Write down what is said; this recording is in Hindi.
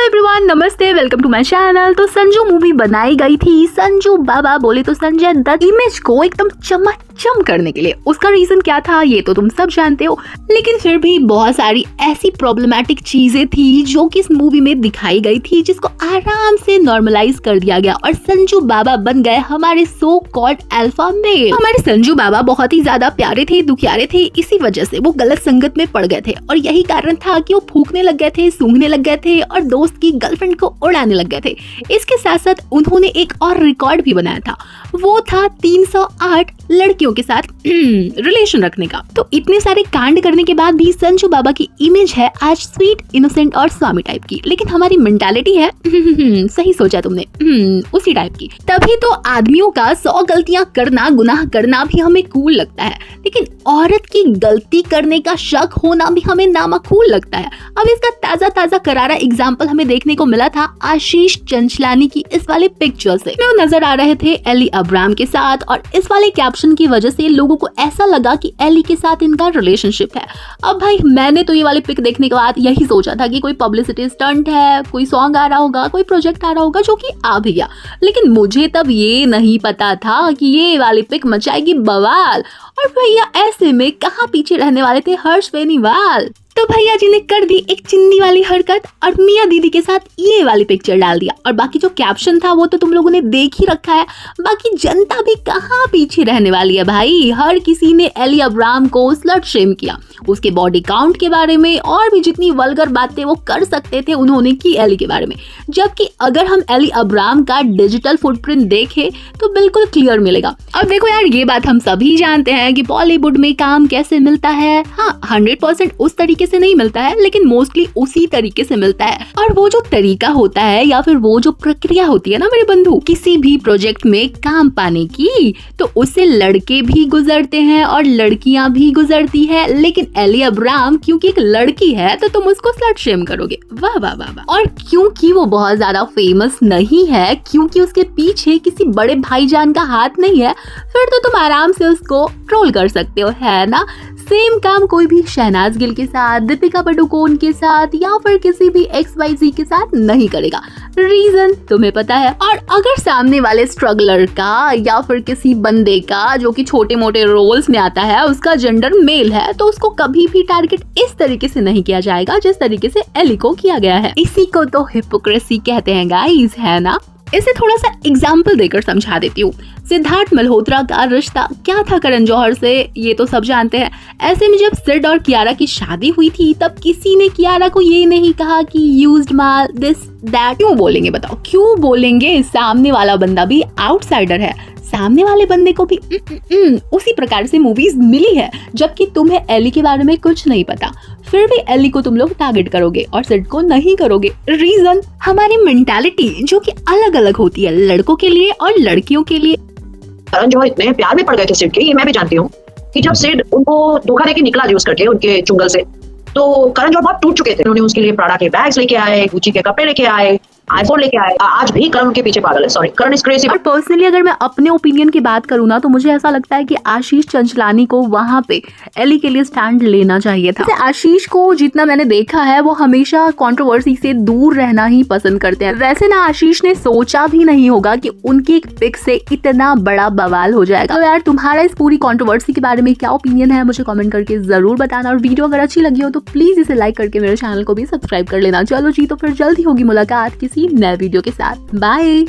एवरीवन, नमस्ते, वेलकम टू माय चैनल। तो संजू मूवी बनाई गई थी संजू बाबा बोले तो संजय दत्त इमेज को एकदम चमाचम करने के लिए। उसका रीजन क्या था ये तो तुम सब जानते हो, लेकिन फिर भी बहुत सारी ऐसी प्रॉब्लमैटिक चीजें थी जो कि इस मूवी में दिखाई गई थी, जिसको आराम से नॉर्मलाइज कर दिया गया और संजू बाबा बन गए हमारे सो कॉल्ड अल्फा मेल। हमारे संजू बाबा बहुत ही ज्यादा प्यारे थे, दुखियारे थे, इसी वजह से वो गलत संगत में पड़ गए थे और यही कारण था कि वो फूकने लग गए थे, सूंघने लग गए थे और दोस्त की गर्लफ्रेंड को उड़ाने लग गए थे। इसके साथ साथ उन्होंने एक और रिकॉर्ड भी बनाया था, वो था 308 लड़कियों के साथ रिलेशन रखने का। तो इतने सारे कांड करने के बाद भी संजू बाबा की इमेज है आज स्वीट, इनोसेंट और स्वामी टाइप की, लेकिन हमारी मेंटालिटी है सही सोचा तुमने, उसी टाइप की। तभी तो आदमियों का 100 गलतियां करना, गुनाह करना भी हमें कूल लगता है, लेकिन औरत की गलती करने का शक होना भी हमें नामाकूल लगता है। अब इसका ताजा ताजा करारा एग्जाम्पल हमें देखने को मिला था आशीष चंचलानी की इस वाले पिक्चर से। वो नजर आ रहे थे एली अब्राहम के साथ और इस वाले कैप्शन की वजह से लोगों को ऐसा लगा कि एली के साथ इनका रिलेशनशिप है। अब भाई मैंने तो ये वाली पिक देखने के बाद यही सोचा था कि कोई पब्लिसिटी स्टंट है, कोई सॉन्ग आ रहा होगा, कोई प्रोजेक्ट आ रहा होगा, जो कि आ भी गया, लेकिन मुझे तब ये नहीं पता था कि ये वाली पिक मचाएगी बवाल। और भैया ऐसे में कहाँ पीछे रहने वाले थे हर्ष बेनीवाल। तो भैया जी ने कर दी एक चिंदी वाली हरकत और मियाँ दीदी के साथ ये वाली पिक्चर डाल दिया, और बाकी जो कैप्शन था वो तो तुम लोगों ने देख ही रखा है। बाकी जनता भी कहाँ पीछे रहने वाली है भाई। हर किसी ने एली अब्राहम को स्लट शेम किया, उसके बॉडी काउंट के बारे में और भी जितनी वल्गर बातें वो कर सकते थे उन्होंने की एली के बारे में। जबकि अगर हम एली अब्राहम का डिजिटल फुटप्रिंट देखें तो बिल्कुल क्लियर मिलेगा। अब देखो यार, ये बात हम सभी जानते हैं कि बॉलीवुड में काम कैसे मिलता है। हाँ, 100% उस तरीके से नहीं मिलता है, लेकिन मोस्टली उसी तरीके से मिलता है। और वो जो तरीका होता है या फिर वो जो प्रक्रिया होती है ना मेरे बंधु, किसी भी प्रोजेक्ट में काम पाने की, तो उससे लड़के भी गुजरते हैं और लड़कियां भी गुजरती है। लेकिन एली अब्राहम क्योंकि एक लड़की है तो तुम उसको स्लट शेम करोगे। वाह वाह वाह वाह। और क्योंकि वो बहुत ज्यादा फेमस नहीं है, क्योंकि उसके पीछे किसी बड़े भाईजान का हाथ नहीं है, फिर तो तुम आराम से उसको ट्रोल कर सकते हो, है ना। सेम काम कोई भी शहनाज गिल के साथ, दीपिका पादुकोण के साथ या फिर किसी भी XYZ के साथ नहीं करेगा। रीजन तुम्हें पता है। और अगर सामने वाले स्ट्रगलर का या फिर किसी बंदे का जो कि छोटे मोटे रोल्स में आता है उसका जेंडर मेल है, तो उसको कभी भी टारगेट इस तरीके से नहीं किया जाएगा जिस तरीके से एली को किया गया है। इसी को तो हिपोक्रेसी कहते हैं गाइस, है ना। इसे थोड़ा सा एग्जाम्पल देकर समझा देती हूँ। सिद्धार्थ मल्होत्रा का रिश्ता क्या था करण जौहर से, ये तो सब जानते हैं। ऐसे में जब सिड और कियारा की शादी हुई थी तब किसी ने कियारा को ये नहीं कहा कि यूज्ड माल दिस दैट। क्यों बोलेंगे बताओ, क्यों बोलेंगे। सामने वाला बंदा भी आउटसाइडर है, सामने वाले बंदे को भी उसी प्रकार से मूवीज मिली है, जबकि तुम्हें एली के बारे में कुछ नहीं पता, फिर भी एली को तुम लोग टारगेट करोगे और सिड को नहीं करोगे। रीजन हमारी मेंटालिटी जो कि अलग अलग होती है लड़कों के लिए और लड़कियों के लिए। करण जौहर इतने प्यार में पड़ गए थे सिड के, ये मैं भी जानती हूँ कि जब सिड उनको धोखा देके निकला यूज करके उनके चुंगल से, तो करण जौहर बहुत टूट चुके थे। उन्होंने उसके लिए प्राडा के बैग्स लेके आए, गुची के कपड़े लेके आए, आईफोन लेके आए। आज भी करण के पीछे पागल है। Sorry, Karan is crazy. और पर्सनली अगर मैं अपने ओपिनियन की बात करूँ ना, तो मुझे ऐसा लगता है कि आशीष चंचलानी को वहां पे एली के लिए स्टैंड लेना चाहिए था। आशीष को जितना मैंने देखा है वो हमेशा कंट्रोवर्सी से दूर रहना ही पसंद करते हैं। वैसे ना आशीष ने सोचा भी नहीं होगा कि उनकी एक पिक से इतना बड़ा बवाल हो जाएगा। तो यार तुम्हारा इस पूरी कंट्रोवर्सी के बारे में क्या ओपिनियन है मुझे कमेंट करके जरूर बताना, और वीडियो अगर अच्छी लगी हो तो प्लीज इसे लाइक करके मेरे चैनल को भी सब्सक्राइब कर लेना। चलो जी, तो फिर जल्दी होगी मुलाकात किसी नए वीडियो के साथ। बाय।